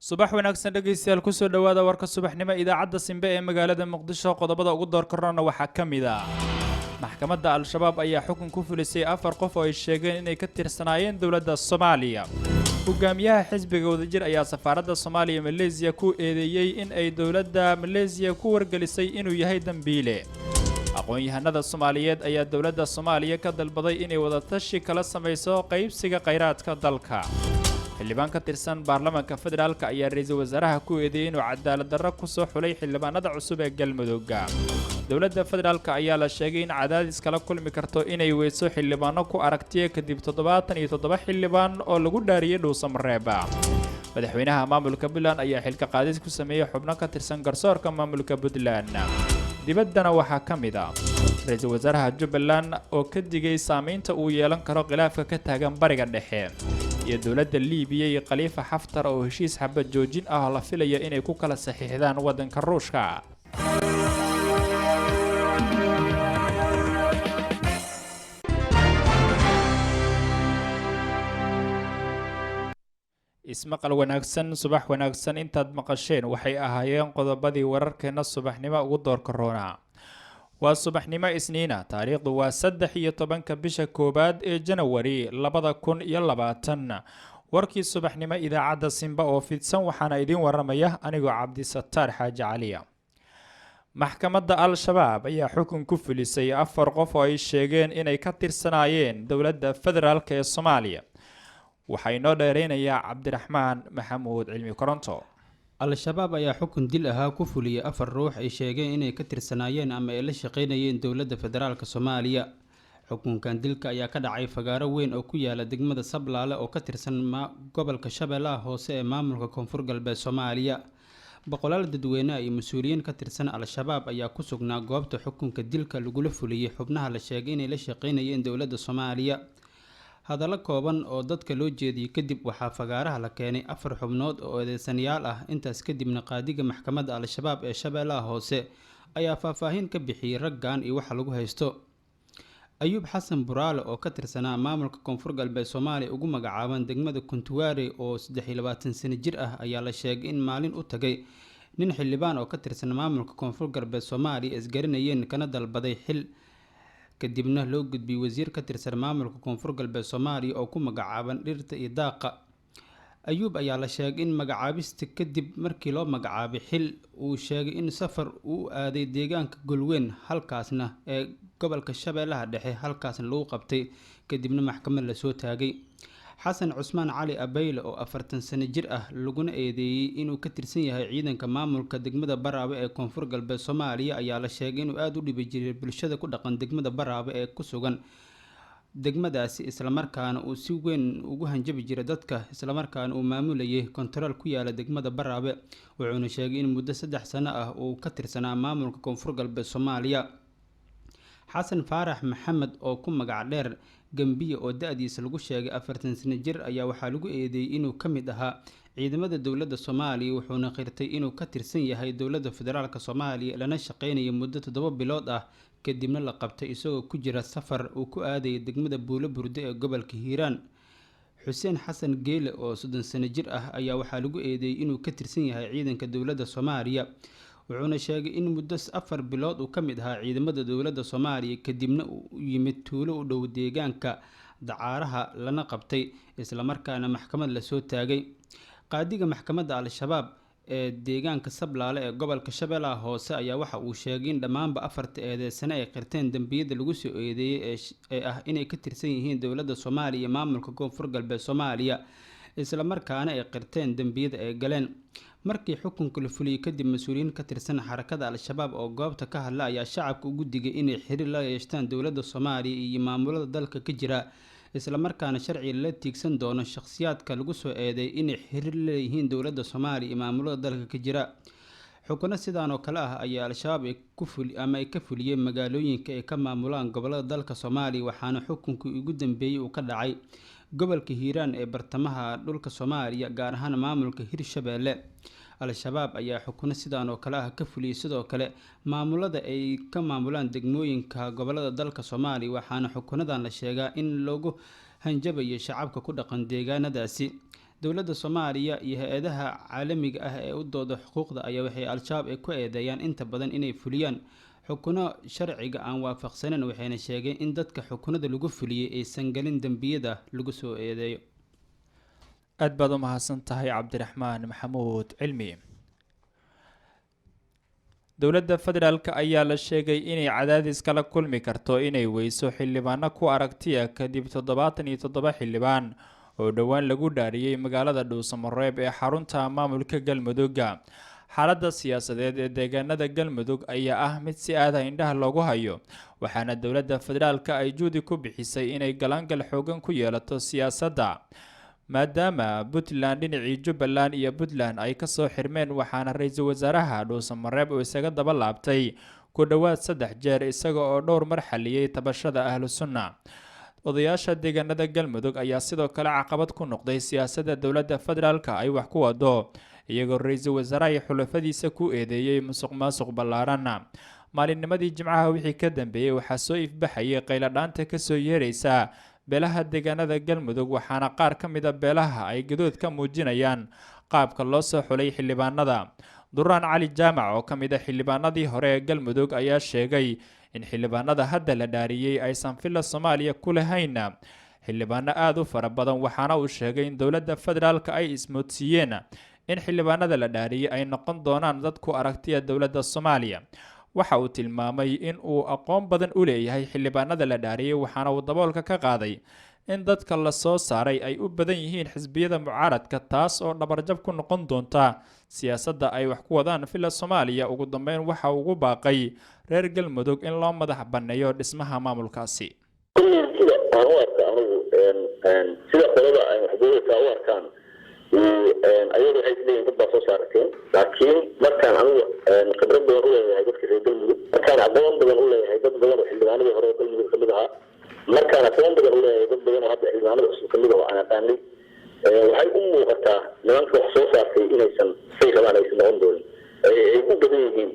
subax wanaagsan dhageystayaal ku soo dhawaada warka subaxnimo idaacadda Simbe ee magaalada Muqdisho qodobada ugu door korona waxaa ka mid ah maxkamadda al-shabaab ayaa xukun ku fulisay 4 qof oo ay sheegeen inay ka tirsanaayeen dawladda Soomaaliya hogaamiyaha xisbiga wadajir ayaa safaaradda Soomaaliya Malaysia ku eedeeyay in ay dawladda Malaysia ku wargelisay inuu yahay dambiile aqoon-yahanada Soomaaliyeed ayaa dawladda Soomaaliya ka dalbaday inay wada tashi kala samayso qaybsiga kheyraadka dalka xildhibaan ka tirsan baarlamaanka federaalka ayaa ra'iisul wasaaraha ku eedeeyay inuu cadaalad darro ku soo xulay xildhibaanada cusub ee galmudug dawladda federaalka ayaa la sheegay in cadaadis kala kulmi karto inay weyso xildhibaano ku aragtiya kadib 77 xildhibaan oo lagu dhaariyay dhuusamareeb madaxweynaha maamulka Puntland ayaa xilka qaadis ku sameeyay xubno ka tirsan garsoorka maamulka Puntland dibaddana waxaa ka mid ah ra'iisul wasaaraha Jubbaland oo ka digay saameynta uu yeelan karo khilaafka ka taagan bariga dhexe iyo dawladda Liibiya iyo Khalifa Haftar oo heshiis xabad joojin ah la filayo inay ku kala saxiixdaan wadanka Ruushka ismaqal wanaagsan subax wanaagsan intaad maqasheen waxay ahaayeen qodobadii wararkeena subaxnimo ugu door korona waa subaxnimo isniina taariikhdu waa 13 bisha koobaad ee January 2020 warkii subaxnimo idaacadda Simba oo fidsan waxaana idin waramaya anigoo Cabdisataar Xaaji Caliya maxkamadda al-shabaab ayaa xukun ku fulisay 4 qof oo ay sheegeen inay ka tirsanaayeen dawladda federaalka ee Soomaaliya waxay noo dheereynayaa Cabdiraxmaan Maxamuud Cilmi Koronto al-shabaab ayaa xukun dil ahaa ku fuliyay 4 ruux ay sheegeen inay ka tirsanaayeen ama ay la shaqeynayeen dawladda federaalka Soomaaliya xukunkan dilka ayaa ka dhacay fagaaro weyn oo ku yaala degmada Sablaale oo ka tirsan gobolka Shabeellaha Hoose ee maamulka Koonfur Galbeed Soomaaliya boqolaal dadweyne iyo mas'uuliyiin ka tirsan al-shabaab ayaa ku sugnaa goobta xukunka dilka lagu fuliyay xubnaha la sheegay inay la shaqeynayeen dawladda Soomaaliya hadallo kooban oo dadka loo jeediyay kadib waxaa fagaaraha la keenay 4 xubnood oo eedeysanayaal ah intaas kadibna qaadiga maxkamadda al-shabaab ee Shabeellaha Hoose ayaa faahfaahin ka bixiyay raggan iyo waxa lagu haysto Ayuub Xasan Buraale oo ka tirsanaa maamulka Koonfur Galbeed Soomaaliya ugu magacaaban degmada Kuntuwaare oo 23 sano jir ah ayaa la sheegay in maalin u tagay nin xildhibaan oo ka tirsan maamulka Koonfur Galbeed Soomaaliya isgarinayeen kana dalbaday xil kadibna loo gudbiyay wasiir ka tirsan maamulka Koonfur Galbeed Soomaaliya oo ku magacaaban dhirta iyo daaqa Ayuub ayaa la sheegay in magacaabista kadib markii loo magacaabay xil uu sheegay in safar uu aaday deegaanka Golweyn halkaasna ee gobolka Shabeellaha Dhexe halkaasna lagu qabtay kadibna maxkamad la soo taagay Xasan Cusmaan Cali Abeyle oo 40 sano jir ah laguna eedeeyay inuu ka tirsan yahay ciidanka maamulka degmada Baraawe ee Koonfur Galbeed Soomaaliya ayaa la sheegay inuu aad u dhibay jiray bulshada ku dhaqan degmada Baraawe ee ku sugan degmadaasi isla markaana uu si weyn ugu hanjabi jiray dadka isla markaana uu maamulayay kontarool ku yaala degmada Baraawe wuxuuna sheegay in muddo 3 sano ah uu ka tirsanaa maamulka Koonfur Galbeed Soomaaliya Xasan Faarax Maxamed oo ku magac dheer Gambiye oo da'diisa lagu sheegay 40 sano jir ayaa waxaa lagu eedeeyay inuu ka mid ahaa ciidamada dawladda Soomaaliya wuxuuna qirtay inuu ka tirsan yahay dawladda federaalka Soomaaliya lana shaqeynayay muddo 7 bilood ah kadibna la qabtay isagoo ku jira safar uu ku aaday degmada Buulo Burde ee gobolka Hiiraan Xuseen Xasan Geele oo 30 sano jir ah ayaa waxaa lagu eedeeyay inuu ka tirsan yahay ciidanka dawladda Soomaaliya wuxuuna sheegay in muddo 4 bilood uu ka mid ahaa ciidamada dawladda Soomaaliya kadibna uu yimid tuulo u dhow deegaanka Dacaaraha lana qabtay isla markaana maxkamad la soo taagay qaadiga maxkamadda al-shabaab ee deegaanka Sablaale ee gobolka Shabeellaha Hoose ayaa waxa uu sheegay in dhamaanba 4 eedeysane ay qirteen dambiyada lagu soo eedeeyay ee ah inay ka tirsan yihiin dawladda Soomaaliya iyo maamulka Koonfur Galbeed Soomaaliya isla markaana ay qirteen dambiyada ay galeen markii xukunka la fuliyay kadib mas'uuliyiin ka tirsan xarakada al-shabaab oo goobta ka hadla ayaa shacabka ugu digay inay xiriir la yeeshaan dawladda Soomaaliya iyo maamulada dalka ka jira isla markaana sharci la tiigsan doono shakhsiyaadka lagu soo eedeeyay inay xiriir la leeyihiin dawladda Soomaaliya iyo maamulada dalka ka jira xukuna sidaan oo kale ah ayaa al-shabaab ay ka fuliyeen magaalooyinka ay ka maamulaan gobolada dalka Soomaaliya waxaana xukunkii ugu dambeeyay uu ka dhacay gobolka Hiiraan ee bartamaha dhulka Soomaaliya gaar ahaan maamulka Hirshabeelle al-shabaab ayaa xukuna sidaan oo kale ah ka fuliyay sidoo kale maamulada ay ka maamulaan degmooyinka gobolada dalka Soomaaliya waxaana xukunadan la sheegaa in lagu hanjabayo shacabka ku dhaqan deegaanadaasi dowladda soomaaliya iyo hay-adaha caalamiga ah ee u dooda xuquuqda ayaa waxay al-shabaab ay ku eedeeyaan inta badan inay fuliyaan xukuno sharciga aan waafaqsaneyn, waxayna sheegeen in dadka xukunada lagu fuliyey aysan gelin dembiyada lagu soo eedeeyo. aad baad u mahadsan tahay cabdiraxmaan maxamuud cilmi. dowladda federaalka ayaa la sheegay inay cadaadis kala kulmi karto inay weyso xildhibaano ku aragtiya kadib 77 xildhibaan oo dhowaan lagu dhaariyey magaalada dhuusamareeb ee xarunta maamulka galmudug. xaaladda siyaasadeed ee deegaanada galmudug ayaa ah mid si aada indhaha loogu hayo, waxaana dowladda federaalka ay juhdi ku bixisay inay galaangal xoogan ku yeelato siyaasadda, maadaama puntland dhinacii jubbaland iyo puntland ay kasoo xirmeen, waxaana ra-iisul wasaaraha dhuusamareeb uu isaga daba laabtay ku dhowaad 3 jeer isaga oo dhowr mar xaliyey tabashada ahlu sunna. odayaasha deegaanada galmudug ayaa sidoo kale caqabad ku noqday siyaasadda dowladda federaalka ay wax ku wado, iyagoo ra-iisul wasaaraha xulafadiisa ku eedeeyey musuq maasuq ballaaran. maalinnimadii jimcaha wixii ka dambeeyey waxaa soo ifbaxayay qayladhaanta kasoo yeeraysa beelaha deegaanada galmudug, waxaana qaar ka mid a beelaha ay gadood ka muujinayaan qaabka loo soo xulay xildhibaanada. duraan cali jaamac oo ka mid a xildhibaanadii hore ee galmudug ayaa sheegay in xildhibaanada hadda la dhaariyey aysan filla soomaaliya ku lahayn xildhibaano aada u fara badan, waxaana uu sheegay in dowladda federaalka ay ismoodsiiyeen in xildhibaanada la dhaariyey ay noqon doonaan dad ku aragtiya dowladda soomaaliya. waxa uu tilmaamay in uu aqoon badan u leeyahay xildhibaanada la dhaariyey, waxaana uu daboolka ka qaaday in dadka la soo saaray ay u badan yihiin xisbiyada mucaaradka, taas oo dhabarjab ku noqon doonta siyaasadda ay wax ku wadaan filla soomaaliya. ugu dambeyn waxa uu ugu baaqay reer galmudug in loo madax banneeyo dhismaha maamulkaasi. sida qolada ay waxdooda u arkaan ayagu waxay leeyihiin dad baa soo saarteen, laakiin markaan anigu khibrad badan u leeyahay dadka reer galmudug, markaan aqoon badan u leeyahay dad badan oo xildhibaanadii hore galmudug kamid ahaa, markaan aqoon badan u leeyahay dad badan oo hadda xildhibaanada cusub kamid ah oo aan aqaanay, waxay u muuqataa nimanka wax soo saartay inaysan say rabaan aysan noqon doonin, ay u badan yihiin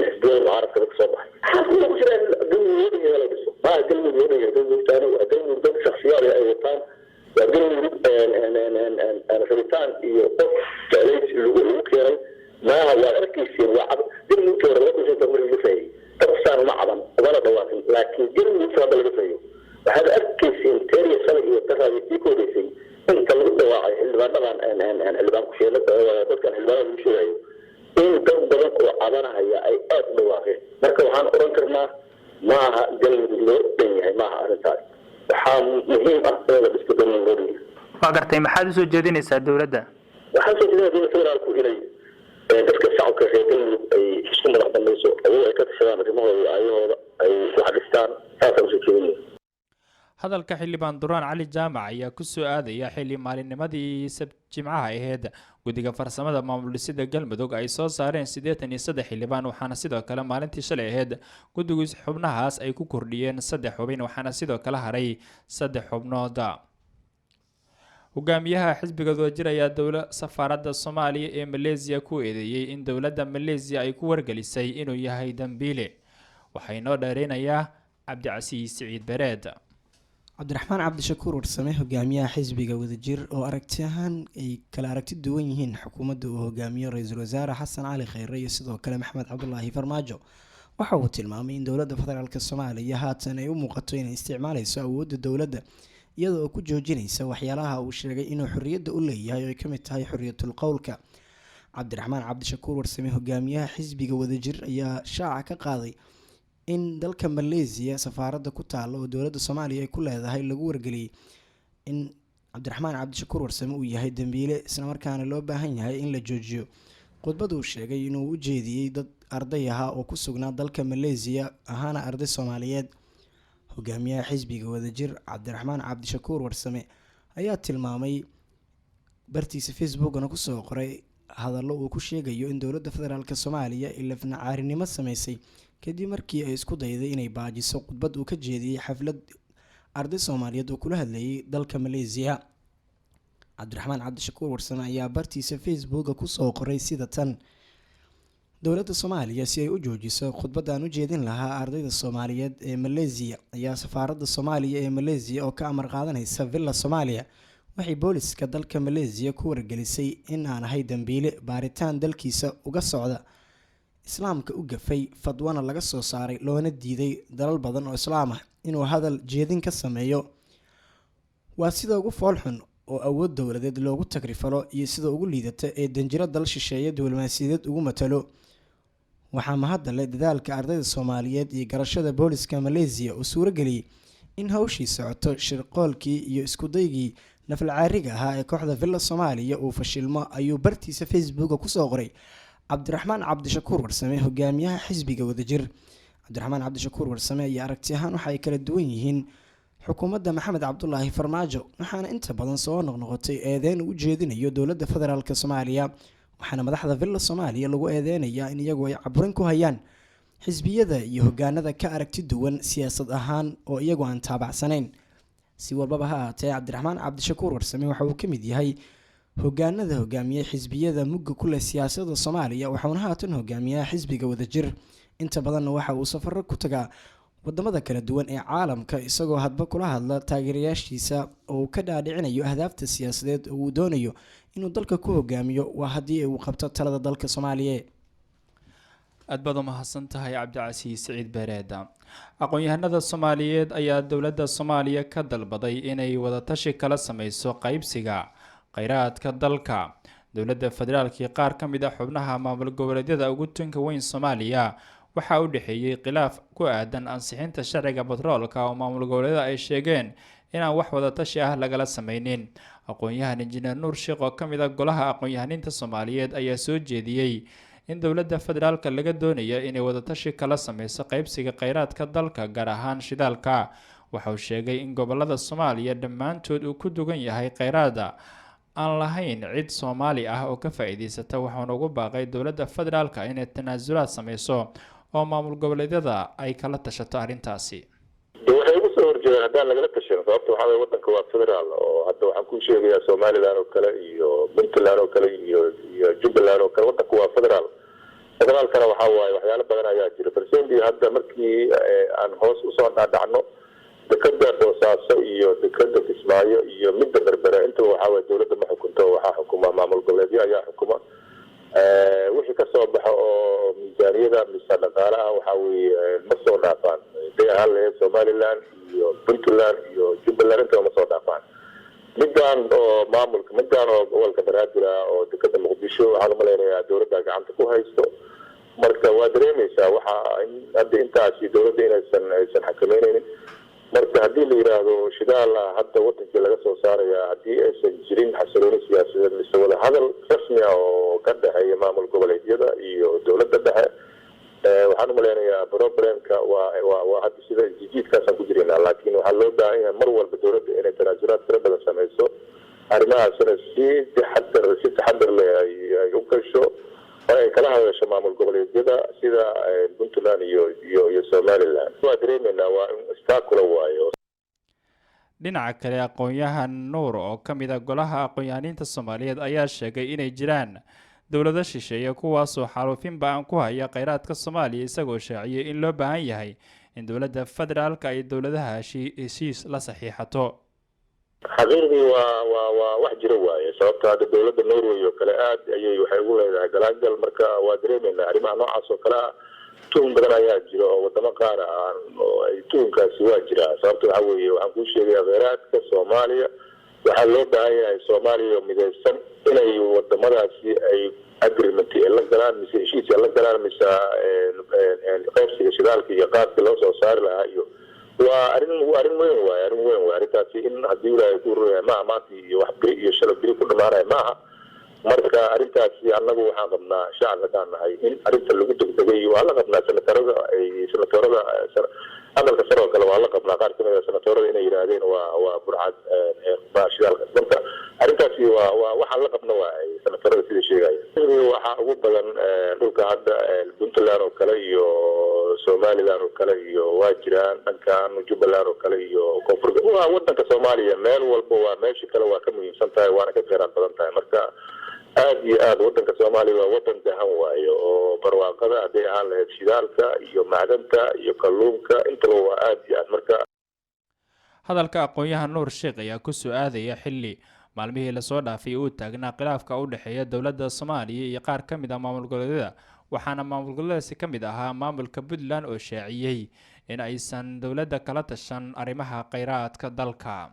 xisbiyada mucaaradka dadka soo baxay. xaafida ku jiraan galmudug la dhiso maa galmudug waa galmudug dad shaksiyaad ay wataan, waa galmudug rabitaan iyo qof jeclaysi lagu keenay maaha. waad arkayseen waa galmudugka hore laga fahayey dad saan ma caban ugana dhawaaqin, laakiin galmudugka hadda laga fahayo waxaad arkayseen teeriya shalay iyo daraadii sii koodaysay inta lagu dhawaacay xildhibaanadan xildhibaan kusheelada dadkan xildhibaanada lagu sheegayo in dad badan oo cabanahaya ay aad u dhawaaqeen. marka waxaan oran karnaa maaha galmudug loo dhan yahay, maaha arrintaas. waxaa muhiim ah in la dhisto galmudug loo dhan yahay. waa gartay, maxaad usoo jeedinaysaa dowladda? waxaan soo jeedinaa dowladda federaalku inay dadka shacabka reer galmudug ay isku madax banayso, ayagoo ay ka tashadaan arrimahooda iyo aayahooda ay wax dhistaan. saasaan usoo jeedinaya. hadalka xildhibaan duraan cali jaamac ayaa ku soo aadaya xilli maalinnimadii jimcaha aheyd guddiga farsamada maamul dhisida galmudug ay soo saareen 83 xildhibaan, waxaana sidoo kale maalintii shalay aheyd guddigu xubnahaas ay ku kordhiyeen 3 xubin, waxaana sidoo kale haray 3 xubnood. hogaamiyaha xisbiga wadajir ayaa safaaradda soomaaliya ee Malaysia ku eedeeyey in dowladda Malaysia ay ku wargelisay inuu yahay dambiile. waxaa inoo dheereynayaa cabdicasiis siciid bereed. cabdiraxmaan cabdishakuur warsame hogaamiyaha xisbiga wadajir oo aragti ahaan ay kala aragti duwan yihiin xukuumadda uu hogaamiyo ra-iisul wasaare xasan cali kheyre iyo sidoo kale maxamed cabdulaahi farmaajo, waxa uu tilmaamay in dowladda federaalk soomaaliya haatan ay u muuqato inay isticmaalayso awoodda dowladda iyada oo ku joojinaysa waxyaalaha uu sheegay inuu xorriyadda u leeyahay oo ay kamid tahay xorriyatul qowlka. cabdiraxmaan cabdishakuur warsame hogaamiyaha xisbiga wadajir ayaa shaaca ka qaaday in dalka Malaysia safaaradda ku taalo oo dowladda Soomaaliya ay ku leedahay lagu wargeliyay in cabdiraxmaan cabdishakuur warsame uu yahay dambiile, isla markaana loo baahan yahay in la joojiyo. khudbad uu sheegay inuu u jeediyey dad arday ahaa oo ku sugnaa dalka Malaysia ahaana arday Soomaaliyeed. hogaamiyaha xisbiga wadajir cabdiraxmaan cabdishakuur warsame ayaa tilmaamay bartiisa Facebookna ku soo qoray hadallo uu ku sheegayo in dowladda federaalk Soomaaliya ay lafnacaarinimo sameysay kadib markii ay isku dayday inay baajiso khudbad uu ka jeediyey xaflad arday Soomaaliyeed oo kula hadlayay dalka Malaysia. cabdiraxmaan cabdishakuur warsame ayaa bartiisa Facebooka ku soo qoray sida tan: dowladda Soomaaliya si ay u joojiso khudbadaan u jeedin lahaa ardayda Soomaaliyeed ee Malaysia ayaa safaaradda Soomaaliya ee Malaysia oo ka amar qaadanaysa Villa Soomaaliya waxay booliska dalka maleesiya ku wargelisay in aan ahay dambiile baaritaan dalkiisa uga socda islaamka u gafay fadwana laga soo saaray loona diiday dalal badan oo islaam ah inuu hadal jeedin ka sameeyo. waa sida ugu foolxun oo awood dowladeed loogu tagrifalo iyo sida ugu liidata ee danjiro dal shisheeye diblomaasiyadeed ugu matalo. waxaa mahadda leh dadaalka ardayda soomaaliyeed iyo garashada booliska maleesiya uu suurageliyey in hawshii socoto shirqoolkii iyo iskudaygii nafalcaariga ahaa ee kooxda villa soomaaliya uu fashilmo ayuu bartiisa facebooka kusoo qoray cabdiraxmaan cabdishakuur warsame hogaamiyaha xisbiga wadajir. cabdiraxmaan cabdishakuur warsame iyo aragti ahaan waxa ay kala duwan yihiin xukuumadda maxamed cabdulaahi farmaajo, waxaana inta badan soo noqnoqotay eedeyn u jeedinayo dowladda federaalk soomaaliya, waxaana madaxda villa soomaaliya lagu eedeynayaa in iyagu ay caburin ku hayaan xisbiyada iyo hogaanada ka aragti duwan siyaasad ahaan oo iyagu aan taabacsanayn. si walbaba ha ahaatee cabdiraxmaan cabdishakuur warsame waxa uu ka mid yahay hogaanada hogaamiye xisbiyada mugga ku leh siyaasada soomaaliya, waxauna haatan hogaamiyaha xisbiga wadajir. inta badanna waxa uu safaro ku tagaa wadamada kala duwan ee caalamka isagoo hadba kula hadla taageerayaashiisa oo uu ka dhaadhicinayo ahdaafta siyaasadeed oo uu doonayo inuu dalka ku hogaamiyo waa haddii uu qabto talada dalka soomaaliya. aad baad u mahadsan tahay cabdicasiis siciid beereeda. aqoon-yahanada soomaaliyeed ayaa dowladda soomaaliya ka dalbaday inay wadatashi kala sameyso qaybsiga kheyraadka dalka. dowladda federaalkii qaar ka mid ah xubnaha maamul goboleedyada ugu tunka weyn soomaaliya waxaa u dhexeeyey khilaaf ku aadan ansixinta sharciga batroolka oo maamul goboleedyada ay sheegeen inaan wax wadatashi ah lagala sameynin. aqoon-yahan injineer nuur sheekh oo ka mid ah golaha aqoon-yahaniinta soomaaliyeed ayaa soo jeediyey in dowladda federaalka laga doonayo inay wadatashi kala sameyso qaybsiga kheyraadka dalka gaar ahaan shidaalka. waxa uu sheegay in gobolada soomaaliya dhammaantood uu ku dugan yahay kheyraada aan lahayn cid soomaali ah oo ka faa-iideysata, waxaana ugu baaqay dowladda federaalka inay tanaasulaad sameyso oo maamul goboleedyada ay kala tashato arrintaasi. waxay ugu soo horjeedaan haddaan lagala tashan, sababta waxaa waye wadanka waa federaal oo hadda waxaan ku sheegayaa somaliland oo kale iyo puntland oo kale iyo jubbaland oo kale wadanka waa federaal. federaalkana waxaa waaye waxyaalo badan ayaa jira. farsendi hadda markii aan hoos usoo dhaadhacno dekada boosaaso iyo dekada kismaayo iyo midda berbere intaba waxaa waye dowladda ma xukunto, waxaa xukuma maamul goboleedyo ayaa xukuma. wixii kasoo baxo oo miisaaniyada mise dhaqaalaha waxaa weye ma soo dhaafaan. haday ahaan lahayd somaliland iyo puntland iyo jubbaland intaba ma soo dhaafaan. midaan oo maamulka midaan oo gobolka banaadir ah oo dekada muqdisho waxaan umalaynayaa dowladda gacanta ku haysto. marka waa dareemeysaa waxa hadda intaasi dowladda aysan xakameyneynin. marka haddii la yiraahdo shidaal hadda wadankii laga soo saaraya haddii aysan jirin xasilooni siyaasadeed mise wada hadal rasmi ah oo ka dhexeeya maamul goboleedyada iyo dowladda dhexe, waxaan umaleynayaa problemka waa hadda sida jijiidkaasaan ku jirayna. laakiin waxaa loo baahan yahay mar walba dowladda inay tanaasulaad tiro badan sameyso, arrimahaasna si taxadar leh ay u gasho oo ay kala hadasho maamul goboleedyada sida puntland iyo somaliland. waa dareemeynaa waa in istaakula waayo. dhinaca kale aqoon-yahan nuur oo ka mid ah golaha aqoon-yahaniinta soomaaliyeed ayaa sheegay inay jiraan dowlado shisheeye kuwaasoo xaaluufin ba-an ku haya kheyraadka soomaaliya, isagoo shaaciyay in loo baahan yahay in dowladda federaalka ay dowladaha heshiis la saxiixato. xaqiiqdii waa wax jira waaye. sababta hadda dowladda norway oo kale aad ayay waxay ugu leedahay galaangal. marka waa dareemeynaa arrimaha noocaas oo kale ah. tuhun badan ayaa jira oo wadamo qaar ah oo ay tuhunkaasi waa jiraa. sababta waxaa weeye waxaan kuu sheegaya kheyraadka soomaaliya waxaa loo baahan yahay soomaaliya oo midaysan inay wadamadaasi ay agreement la galaan mise heshiis la galaan mise qaybsiga shidaalka iyo qaabka loo soo saari lahaa iyo waa arrin weyn waaye. arrintaasi in haddii ilaahay ku ruraya maaha maanta iyo wax beri iyo shalay beri ku dhamaanaya maaha. marka arrintaasi annagu waxaan qabnaa shacab haddaan nahay in arrinta lagu degdegay waa la qabnaa. senatorada aqalka sare oo kale waa la qabnaa. qaar kamid a senatorada inay yidhaahdeen waa burcad shidaalka. marka arrintaasi waa waxaan la qabna waa senatorada sida sheegaya. waxaa ugu badan dhulka hadda puntland oo kale iyo somaliland oo kale iyo waa jiraan dhankan jubbaland oo kale iyo koonfur. waa wadanka soomaaliya meel walba waa meesha kale waa ka muhiimsan tahay waana ka kheyraad badan tahay. marka aad iyo aad wadanka soomaaliya waa wadan dahan waayo oo barwaaqada hadday ahaan lahayd shidaalka iyo macdanta iyo kalluunka intaba waa aad iyo aad. marka hadalka aqoon-yahan nuur sheekh ayaa ku soo aadaya xilli maalmihii lasoo dhaafay uu taagnaa khilaafka u dhexeeya dowladda Soomaaliya iyo qaar ka mid ah maamul goboleedyada, waxaana maamul goboleedaasi ka mid ahaa maamulka Puntland oo shaaciyay in aysan dowladda kala tashan arrimaha kheyraadka dalka.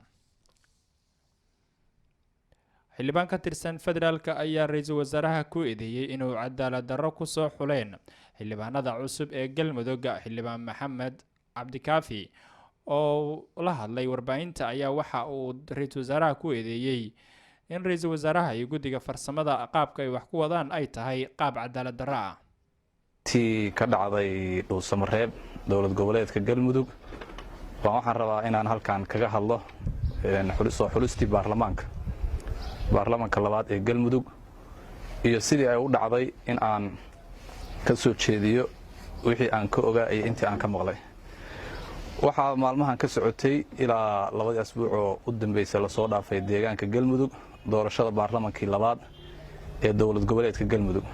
xildhibaan ka tirsan federaalka ayaa ra-iisul wasaaraha ku eedeeyay inuu cadaalad darro ku soo xuleen xildhibaanada cusub ee Galmudug. xildhibaan Maxamed Cabdikaafi oo la hadlay warbaahinta ayaa waxa uu ra-iisul wasaaraha ku eedeeyay in ra-iisul wasaaraha iyo guddiga farsamada qaabka ay wax ku wadaan ay tahay qaab cadaalad darro ah. tii ka dhacday dhuusamareeb dowlad goboleedka Galmudug waxaan rabaa inaan halkan kaga hadlo soo xulistii baarlamaanka labaad ee Galmudug iyo sidii ay u dhacday in aan ka soo jeediyo wixii aan ka ogaa iyo intii aan ka maqlay. waxaa maalmahan ka socotay ilaa 2 asbuuc oo u dambeysay la soo dhaafay deegaanka Galmudug doorashada baarlamaankii labaad ee dowlad goboleedka Galmudug.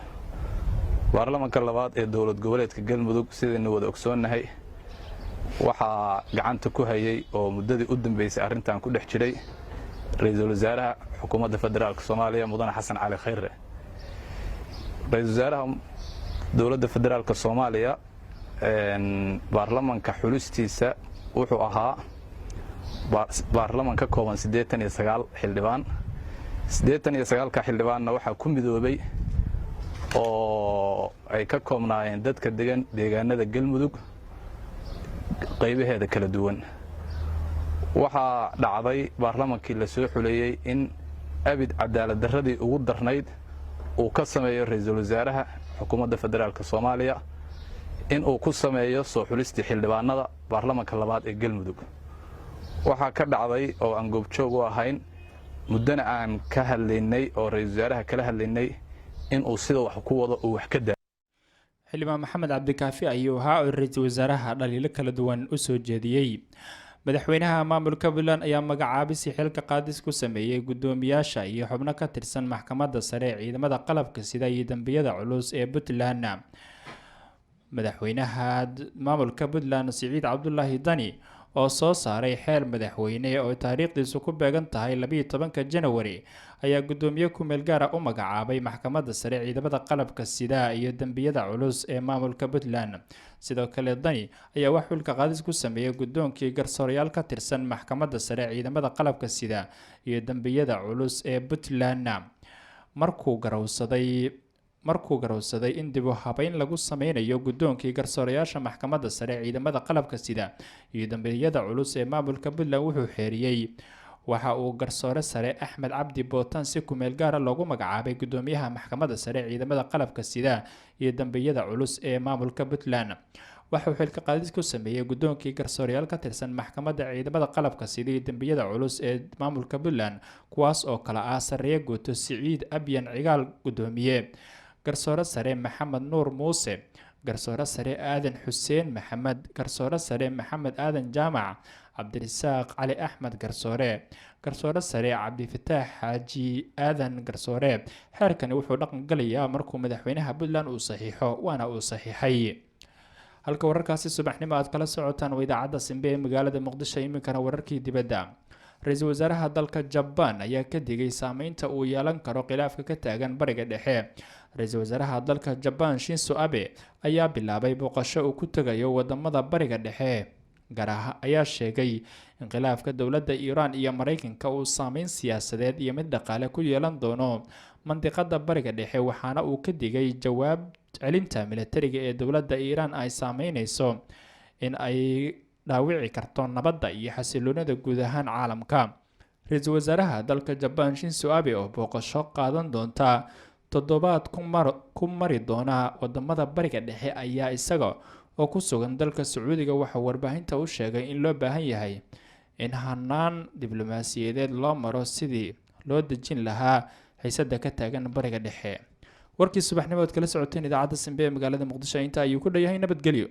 baarlamaanka labaad ee dowlad goboleedka Galmudug sidaynu wada ogsoonahay waxaa gacanta ku hayay oo muddadii u dambeysay arrintan ku dhex jiray ra-iisul wasaaraha xukuumadda federaalka Soomaaliya mudane Xasan Cali Khayre. ra-iisul wasaaraha dowladda federaalka Soomaaliya baarlamaanka xulistiisa wuxuu ahaa baarlamaan ka kooban 89 xildhibaan. 89 ka xildhibaanna waxaa ku midoobay oo ay ka koobnaayeen dadka deegaanada Galmudug qaybaheeda kala duwan. waxaa dhacday baarlamaankii la soo xuleeyay in abid cadaalad darradii ugu darnayd uu ka sameeyo ra-iisul wasaaraha xukuumadda federaalka Soomaaliya in uu ku sameeyo soo xulistii xildhibaanada baarlamaanka labaad ee Galmudug. waxaa ka dhacday oo aan goobjoog u ahayn muddana aan ka hadlaynay oo ra-iisul wasaaraha kala hadlaynay in uu sida wax ku wado uu wax ka daa. xildhibaan Maxamed Cabdikaafi ayuu ahaa oo ra-iisul wasaaraha dhaliilo kala duwan u soo jeediyay. madaxweynaha maamulka Puntland ayaa magacaabis xilka qaadis ku sameeyay gudoomiyaasha iyo xubno ka tirsan maxkamadda sare ee ciidamada qalabka sida iyo dambiyada culus ee Puntland. madaxweynaha maamulka Puntland Siciid Cabdullaahi Dani oo soo saaray xeer madaxweyne oo taariikhdiisu ku beegan tahay 12 January ayaa gudoomiye ku meel gaar ah u magacaabay maxkamadda sare ciidamada qalabka sida iyo dambiyada culus ee maamulka Puntland. sidoo kale Dani ayaa wax xilka qaadis ku sameeyay gudoonkii garsoorayaal ka tirsan maxkamadda sare ciidamada qalabka sida iyo dambiyada culus ee Puntland markuu garowsaday in dib u habeyn lagu sameynayo gudoonkii garsoorayaasha maxkamadda sare ciidamada qalabka sida iyo dambiyada culus ee maamulka Puntland wuxuu xeeriyay waxa uu garsoore sare Axmed Cabdi Bootan si ku meel gaar ah loogu magacaabay gudoomiyaha maxkamadda sare ciidamada qalabka sida iyo dambiyada culus ee maamulka Puntland. waxuu xilka qaadis ku sameeyay gudoonkii garsoorayaal ka tirsan maxkamadda ciidamada qalabka sida iyo dambiyada culus ee maamulka Puntland kuwaas oo kala ah Sareeye Guuto Siciid Abyan Cigaal gudoomiye, garsoore sare Maxamed Nuur Muuse, garsoore sare Aadan Xuseen Maxamed, garsoore sare Maxamed Aadan Jaamac, Cabdirasaaq Cali Axmed garsoore sare Cabdifataax Xaaji Aadan garsoore. xeerkani wuxuu dhaqan galayaa markuu madaxweynaha Puntland uu saxiixo, waana uu saxiixay. halka wararkaasi subaxnimo aad kala socotaan waa idaacadda Simbe ee magaalada Muqdisho. iminkana wararkii dibadda. ra-iisul wasaaraha dalka Japan ayaa ka digay saameynta uu yeelan karo khilaafka ka taagan bariga dhexe. ra-iisul wasaaraha dalka Japan Shinzo Abe ayaa bilaabay booqasho uu ku tagayo wadamada bariga dhexe. ayaa sheegay in khilaafka dowladda Iran iyo Mareykanka uu saameyn siyaasadeed iyo mid dhaqaale ku yeelan doono mandiqada bariga dhexe, waxaana uu ka digay jawaab celinta militariga ee dowladda Iran ay saameynayso in ay dhaawici karto nabadda iyo xasiloonida guud ahaan caalamka. ra-iisul wasaaraha dalka Japan Shinzo Abe oo booqasho qaadan doonta toddobaad ku mari doona wadamada bariga dhexe ayaa isaga oo ku sugan dalka Sacuudiga waxa warbaahinta u sheegay in loo baahan yahay in hanaan diblomaasiyadeed loo maro sidii loo dejin lahaa xiisada ka taagan bariga dhexe. warkii subaxnimo aad kala socoteen idaacadda Simbe ee magaalada Muqdisho inta ayuu ku dhayahay. nabadgelyo.